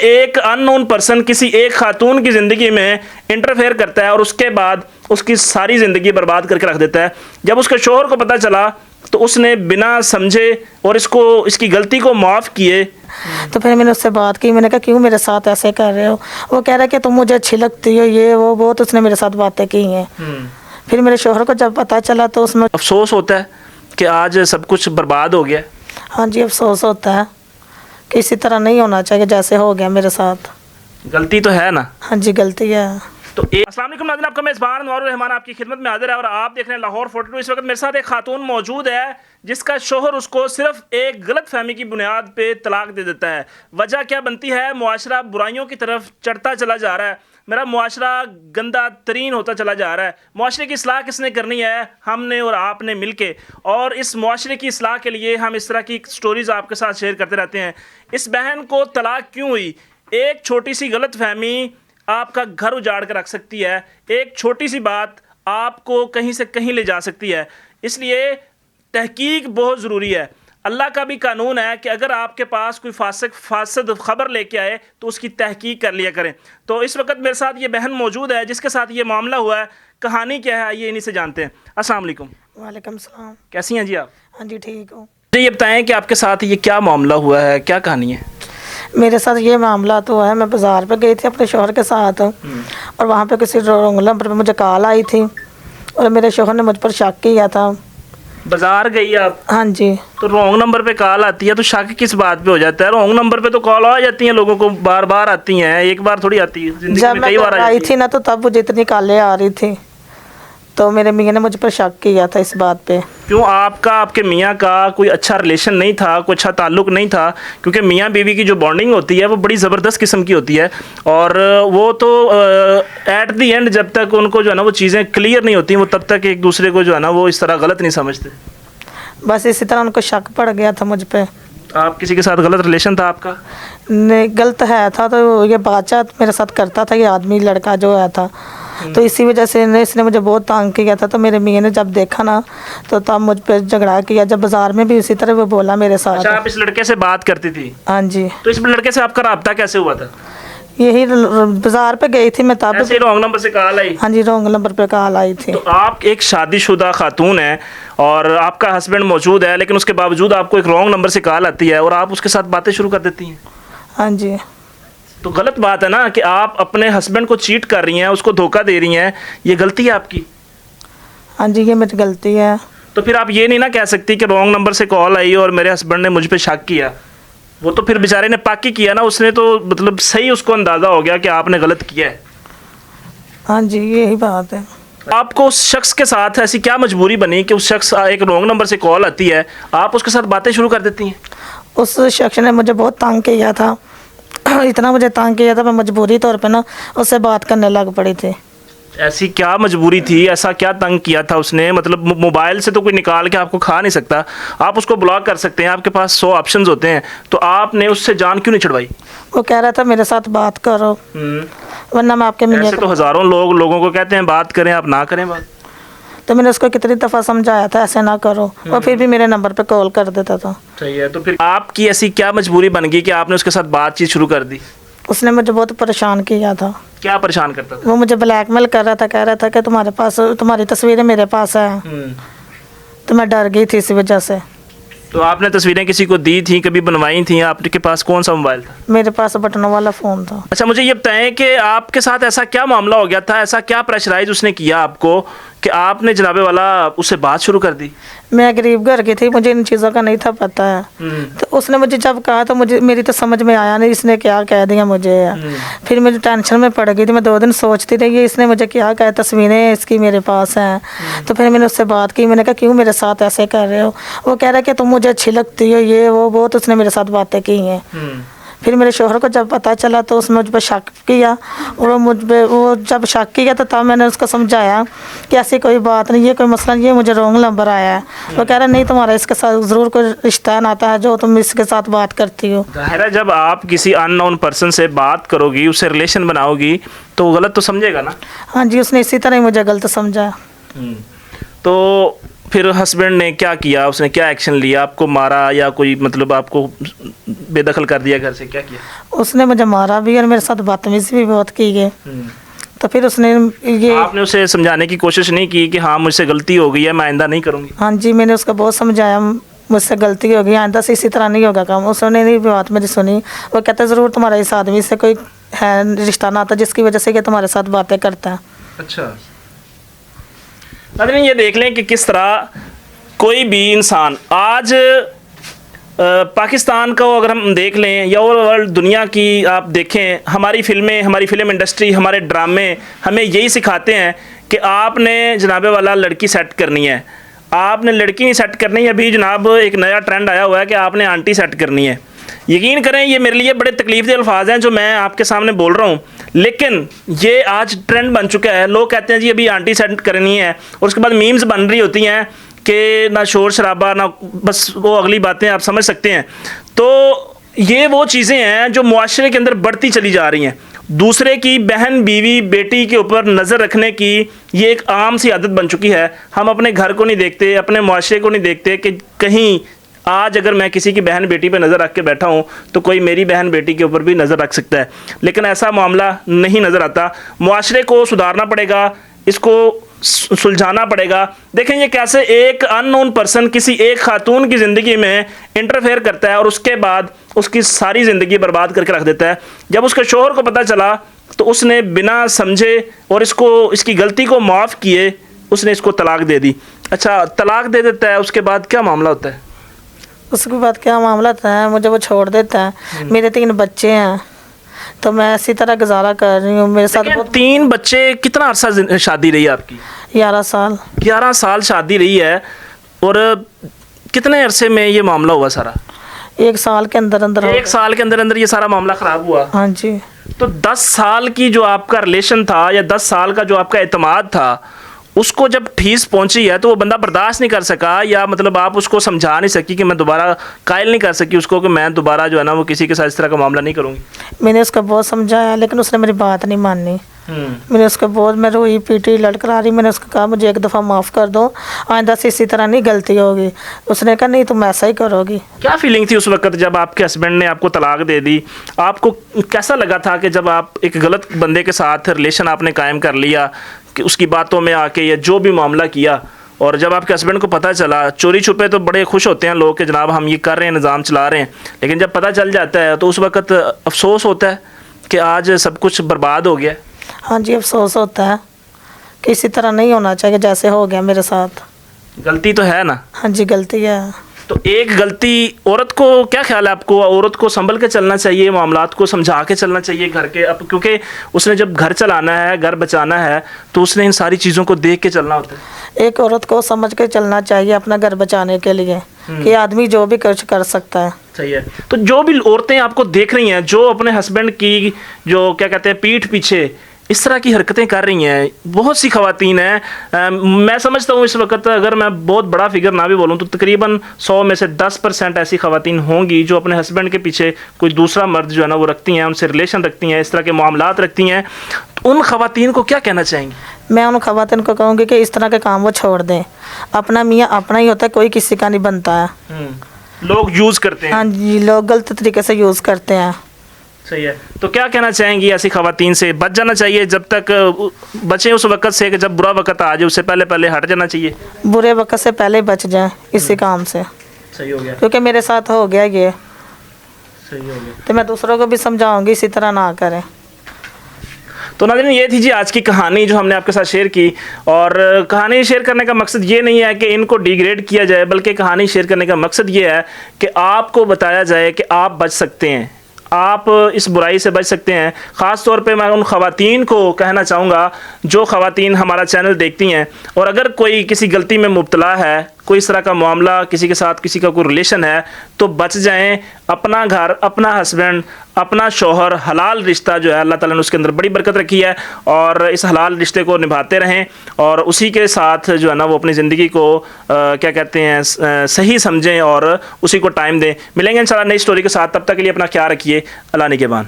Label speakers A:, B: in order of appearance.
A: एक unknown person किसी एक खातून की ज़िंदगी में इंटरफेयर करता है और उसके बाद उसकी सारी ज़िंदगी बर्बाद करके रख देता है। जब उसके शोहर को पता चला तो उसने बिना समझे और इसकी गलती को माफ़ किए।
B: तो फिर मैंने उससे बात की, मैंने कहा क्यों मेरे साथ ऐसे कर रहे हो। वो कह रहा है कि तुम मुझे अच्छी लगती हो, ये वो बहुत उसने मेरे साथ बातें की हैं। फिर मेरे शोहर को जब पता चला तो उसमें
A: अफसोस होता है कि आज सब कुछ बर्बाद हो गया।
B: हाँ जी, अफसोस होता है कि इसी तरह नहीं होना चाहिए जैसे हो गया मेरे साथ।
A: गलती तो है ना।
B: हाँ जी, गलती है।
A: तो अस्सलाम वालेकुम नाज़रीन, आपका मेज़बान अनवारुर रहमान आपकी खिदमत में हाजिर है और आप देख रहे हैं लाहौर 42। इस वक्त मेरे साथ एक खातून मौजूद है जिसका शोहर उसको सिर्फ एक गलत फहमी की बुनियाद पे तलाक दे देता है। वजह क्या बनती है? मुआशरा बुराइयों की तरफ चढ़ता चला जा रहा है, मेरा मुआशरा गंदा तरीन होता चला जा रहा है। मुआशरे की इस्लाह किसने करनी है? हमने और आपने मिल के। और इस मुआशरे की इस्लाह के लिए हम इस तरह की स्टोरीज़ आपके साथ शेयर करते रहते हैं। इस बहन को तलाक क्यों हुई? एक छोटी सी गलत फहमी आपका घर उजाड़ कर रख सकती है। एक छोटी सी बात आपको कहीं से कहीं ले जा सकती है। इसलिए तहकीक बहुत ज़रूरी है। अल्लाह का भी कानून है कि अगर आपके पास कोई फासद ख़बर लेके आए तो उसकी तहकीक कर लिया करें। तो इस वक्त मेरे साथ ये बहन मौजूद है जिसके साथ ये मामला हुआ है। कहानी क्या है ये इन्हीं से जानते हैं। अस्सलाम वालेकुम।
B: वालेकुम सलाम।
A: कैसी हैं जी आप?
B: हाँ जी, ठीक हूँ।
A: मुझे ये बताएं कि आपके साथ ये क्या मामला हुआ है, क्या कहानी है?
B: मेरे साथ ये मामला तो है, मैं बाज़ार पे गई थी अपने शोहर के साथ और वहाँ पे किसी रॉन्ग नंबर पे मुझे कॉल आई थी और मेरे शोहर ने मुझ पर शक किया था।
A: बाजार गई आप?
B: हाँ जी।
A: तो रॉन्ग नंबर पे कॉल आती है तो शक किस बात पे हो जाता है? रॉन्ग नंबर पे तो कॉल आ जाती हैं लोगों को, बार बार आती हैं, एक बार थोड़ी आती है, जिंदगी
B: जब
A: में
B: मैं
A: कई बार
B: आई थी ना तो तब मुझे इतनी कॉलें आ रही थी तो मेरे मियाँ ने मुझ पर शक किया था इस बात पे।
A: क्यों? आपके मियाँ का कोई अच्छा रिलेशन नहीं था, कोई अच्छा ताल्लुक़ नहीं था? क्योंकि मियाँ बीवी की जो बॉन्डिंग होती है वो बड़ी ज़बरदस्त किस्म की होती है और वो तो एट दी एंड जब तक उनको जो है ना वो चीज़ें क्लियर नहीं होती वो तब तक एक दूसरे को जो है ना वो इस तरह गलत नहीं समझते।
B: बस इसी तरह उनको शक पड़ गया था मुझ पे।
A: आप किसी के साथ गलत रिलेशन था आपका?
B: नहीं, गलत है था तो ये बातचीत मेरे साथ करता था ये आदमी, लड़का जो है था। तो इसी वजह से इसने मुझे बहुत तंग किया था। तो मेरे मियाँ ने जब देखा ना तो तब मुझ पर झगड़ा किया। जब बाज़ार में भी इसी तरह वो बोला मेरे साथ।
A: अच्छा, आप इस लड़के से बात करती थी?
B: हाँ जी।
A: तो इस लड़के से आपका राब्ता कैसे हुआ था?
B: यही बाज़ार पे गई थी मैं तब।
A: ऐसे ही रॉन्ग नंबर से कॉल आई?
B: हाँ जी, रॉन्ग नंबर पे कॉल आई थी।
A: तो आप एक शादीशुदा खातून है और आपका हस्बैंड मौजूद है लेकिन उसके बावजूद आपको एक रॉन्ग नंबर से कॉल आती है और आप उसके साथ बातें शुरू कर देती हैं।
B: हाँ जी।
A: तो गलत बात है ना कि आप अपने हस्बैंड को चीट कर रही हैं, उसको धोखा दे रही हैं, ये गलती है आपकी।
B: हाँ जी, ये मेरी गलती है।
A: तो फिर आप ये नहीं ना कह सकती कि रॉन्ग नंबर से कॉल आई और मेरे हस्बैंड ने मुझ पे शक किया। वो तो फिर बेचारे ने पाकी किया ना, उसने तो मतलब सही उसको अंदाज़ा हो गया कि आपने गलत किया है।
B: हाँ जी, यही बात है।
A: आपको उस शख्स के साथ ऐसी क्या मजबूरी बनी कि उस शख्स एक रॉन्ग नंबर से कॉल आती है, आप उसके साथ बातें शुरू कर देती हैं?
B: उस शख्स ने मुझे बहुत तंग किया था इतना मुझे तंग किया था, मैं मजबूरी तौर पे ना उससे बात करने लग पड़ी थी।
A: ऐसी क्या मजबूरी थी, ऐसा क्या तंग किया था उसने? मतलब मोबाइल से तो कोई निकाल के आपको खा नहीं सकता, आप उसको ब्लॉक कर सकते हैं, आपके पास 100 ऑप्शंस होते हैं, तो आपने उससे जान क्यों नहीं छुड़वाई?
B: वो कह रहा था मेरे साथ बात करो वरना मैं आपके मियाँ
A: ऐसे तो हज़ारों लोगों को कहते हैं बात करें, आप ना करें बात।
B: तो मैंने उसको कितनी दफ़ा समझाया था ऐसे ना करो और फिर भी मेरे नंबर पे कॉल कर देता था।
A: सही है। तो फिर आपकी ऐसी क्या मजबूरी बन गई कि आपने उसके साथ बातचीत शुरू कर दी?
B: उसने मुझे बहुत परेशान किया था।
A: क्या परेशान करता था?
B: वो मुझे ब्लैकमेल कर रहा था, कह रहा था कि तुम्हारी तस्वीरें मेरे पास है। तो मैं डर गई थी इसी वजह से।
A: तो आपने तस्वीरें किसी को दी थी, कभी बनवाई थी? आपके पास कौन सा मोबाइल था?
B: मेरे पास बटनों वाला फ़ोन था।
A: अच्छा, मुझे ये बताएं कि आपके साथ ऐसा क्या मामला हो गया था, ऐसा क्या प्रेशराइज उसने किया आपको कि आपने जनाबे वाला उससे बात शुरू कर दी?
B: मैं गरीब घर की थी, मुझे इन चीज़ों का नहीं था पता है। तो उसने मुझे जब कहा तो मेरी तो समझ में आया नहीं इसने क्या कह दिया मुझे। फिर मेरी टेंशन में पड़ गई थी, मैं 2 दिन सोचती रही इसने मुझे क्या कहा, तस्वीरें इसकी मेरे पास हैं। तो फिर मैंने उससे बात की, मैंने कहा क्यों मेरे साथ ऐसे कर रहे हो। वो कह रहा है कि तुम मुझे अच्छी लगती हो, ये वो बहुत उसने मेरे साथ बातें की हैं। फिर मेरे शोहर को जब पता चला तो उसने मुझ पर शक किया और वो जब शक किया तो तब मैंने उसको समझाया कि ऐसी कोई बात नहीं, ये कोई मसला नहीं, ये मुझे रॉन्ग नंबर आया है। वो कह रहा नहीं, तुम्हारा इसके साथ ज़रूर कोई रिश्ता नाता है जो तुम इसके साथ बात करती हो।
A: ज़ाहिर है जब आप किसी अननोन पर्सन से बात करोगी, उससे रिलेशन बनाओगी तो गलत तो समझेगा ना।
B: हाँ जी, उसने इसी तरह ही मुझे गलत समझा।
A: तो फिर हस्बैंड ने क्या किया, उसने क्या एक्शन लिया? आपको मारा या कोई मतलब आपको बेदखल कर दिया घर से, क्या किया?
B: उसने मुझे मारा भी और मेरे साथ बदतमीजी भी बहुत की है। तो फिर उसने ये
A: आपने उसे समझाने की कोशिश नहीं की कि हाँ मुझसे गलती हो गई है, मैं आइंदा नहीं करूँगी?
B: हाँ जी, मैंने उसको बहुत समझाया, मुझसे गलती हो गई, आइंदा से इसी तरह नहीं होगा काम। उसने नहीं बात मेरी सुनी। वो कहता ज़रूर तुम्हारा इस आदमी से कोई है रिश्ता नाता जिसकी वजह से ये तुम्हारे साथ बातें करता है।
A: अच्छा, नाज़रीन ये देख लें कि किस तरह कोई भी इंसान आज पाकिस्तान को अगर हम देख लें या वर्ल्ड दुनिया की आप देखें, हमारी फिल्में, हमारी फिल्म इंडस्ट्री, हमारे ड्रामे हमें यही सिखाते हैं कि आपने जनाबे वाला लड़की सेट करनी है, आपने लड़की नहीं सेट करनी है। अभी जनाब एक नया ट्रेंड आया हुआ है कि आपने आंटी सेट करनी है। यकीन करें ये मेरे लिए बड़े तकलीफ दे अल्फाज हैं जो मैं आपके सामने बोल रहा हूँ, लेकिन ये आज ट्रेंड बन चुका है। लोग कहते हैं जी अभी आंटी सेट करनी है और उसके बाद मीम्स बन रही होती हैं कि ना शोर शराबा ना, बस वो अगली बातें आप समझ सकते हैं। तो ये वो चीज़ें हैं जो मुआशरे के अंदर बढ़ती चली जा रही हैं। दूसरे की बहन बीवी बेटी के ऊपर नज़र रखने की ये एक आम सी आदत बन चुकी है। हम अपने घर को नहीं देखते, अपने मुआशरे को नहीं देखते कि कहीं आज अगर मैं किसी की बहन बेटी पे नज़र रख के बैठा हूँ तो कोई मेरी बहन बेटी के ऊपर भी नज़र रख सकता है, लेकिन ऐसा मामला नहीं नज़र आता। मुआशरे को सुधारना पड़ेगा, इसको सुलझाना पड़ेगा। देखें ये कैसे एक अननोन पर्सन किसी एक खातून की ज़िंदगी में इंटरफेयर करता है और उसके बाद उसकी सारी ज़िंदगी बर्बाद करके रख देता है। जब उसके शोहर को पता चला तो उसने बिना समझे और इसकी गलती को माफ़ किए उसने इसको तलाक दे दी। अच्छा, तलाक दे देता है, उसके बाद क्या मामला होता है?
B: उसके बाद क्या मामला था, मुझे वो छोड़ देता है। मेरे 3 बच्चे हैं तो मैं इसी तरह गुजारा कर रही हूँ। मेरे साथ बहुत
A: 3 बच्चे, कितना अरसा शादी रही आपकी?
B: 11 साल।
A: 11 साल शादी रही है और कितने अरसे में ये मामला हुआ सारा?
B: 1 साल के अंदर अंदर
A: 1 साल के अंदर अंदर ये सारा मामला ख़राब हुआ?
B: हाँ जी।
A: तो 10 साल की जो आपका रिलेशन था या 10 साल का जो आपका एतमाद था, उसको जब ठेस पहुंची है तो वो बंदा बर्दाश्त नहीं कर सका, या मतलब आप उसको समझा नहीं सकी कि मैं दोबारा कायल नहीं कर सकी उसको कि मैं दोबारा जो है ना वो किसी के साथ इस तरह का मामला नहीं करूँगी?
B: मैंने उसको बहुत समझाया लेकिन उसने मेरी बात नहीं मानी। मैंने उसको बहुत, मैं रोई पीटी लड़खड़ा रही, मैंने उसको कहा मुझे एक दफ़ा माफ़ कर दो, आइंदा से इसी तरह नहीं गलती होगी। उसने कहा नहीं तुम ऐसा ही करोगी।
A: क्या फीलिंग थी उस वक्त जब आपके हस्बैंड ने आपको तलाक दे दी? आपको कैसा लगा था कि जब आप एक गलत बंदे के साथ रिलेशन आपने कायम कर लिया कि उसकी बातों में आके या जो भी मामला किया, और जब आपके हस्बैंड को पता चला, चोरी छुपे तो बड़े खुश होते हैं लोग कि जनाब हम ये कर रहे हैं, निज़ाम चला रहे हैं, लेकिन जब पता चल जाता है तो उस वक्त अफसोस होता है कि आज सब कुछ बर्बाद हो गया?
B: हाँ जी, अफसोस होता है कि इसी तरह नहीं होना चाहिए जैसे हो गया मेरे साथ।
A: गलती तो है ना?
B: हाँ जी, गलती है।
A: तो एक गलती, औरत को क्या ख्याल है आपको, औरत को संभल के चलना चाहिए, मामलात को समझा के चलना चाहिए घर के, अब क्योंकि उसने जब घर चलाना है, घर बचाना है, तो उसने इन सारी चीज़ों को देख के चलना होता है।
B: एक औरत को समझ के चलना चाहिए अपना घर बचाने के लिए कि आदमी जो भी कुछ कर सकता है।
A: सही है। तो जो भी औरतें आपको देख रही हैं जो अपने हस्बैंड की जो क्या कहते हैं पीठ पीछे इस तरह की हरकतें कर रही हैं, बहुत सी ख़वातीन हैं, मैं समझता हूँ इस वक्त अगर मैं बहुत बड़ा फिगर ना भी बोलूँ तो तकरीबन 100 में से 10% ऐसी ख़वातीन होंगी जो अपने हस्बैंड के पीछे कोई दूसरा मर्द जो है ना वो रखती हैं, उनसे रिलेशन रखती हैं, इस तरह के मामलात रखती हैं। तो उन ख़वातीन को क्या कहना चाहेंगे?
B: मैं उन ख़वातीन को कहूँगी कि इस तरह के काम वो छोड़ दें। अपना मियाँ अपना ही होता है, कोई किसी का नहीं बनता है।
A: लोग यूज़ करते हैं।
B: हाँ जी, लोग गलत तरीके से यूज़ करते हैं।
A: सही है। तो क्या कहना चाहेंगी ऐसी ख़वातीन से? बच जाना चाहिए, जब तक बचें उस वक़्त से कि जब बुरा वक़्त आ जाए उससे पहले पहले हट जाना चाहिए?
B: बुरे वक्त से पहले बच जाए इसी काम से।
A: सही हो गया।
B: क्योंकि मेरे साथ हो गया ये,
A: सही हो गया।
B: तो मैं दूसरों को भी समझाऊंगी इसी तरह ना करें।
A: तो नाज़रीन ये थी जी आज की कहानी जो हमने आपके साथ शेयर की, और कहानी शेयर करने का मकसद ये नहीं है कि इनको डिग्रेड किया जाए, बल्कि कहानी शेयर करने का मकसद ये है कि आपको बताया जाए कि आप बच सकते हैं, आप इस बुराई से बच सकते हैं। ख़ास तौर पे मैं उन ख़वातीन को कहना चाहूँगा जो ख़वातीन हमारा चैनल देखती हैं, और अगर कोई किसी गलती में मुब्तला है, कोई इस तरह का मामला किसी के साथ किसी का कोई रिलेशन है, तो बच जाएं। अपना घर, अपना हस्बैंड, अपना शौहर, हलाल रिश्ता जो है अल्लाह ताला ने उसके अंदर बड़ी बरकत रखी है, और इस हलाल रिश्ते को निभाते रहें और उसी के साथ जो है ना वो अपनी ज़िंदगी को क्या कहते हैं सही समझें और उसी को टाइम दें। मिलेंगे इंशाल्लाह नई स्टोरी के साथ, तब तक के लिए अपना ख्याल रखिए। अल्लाह निगहबान।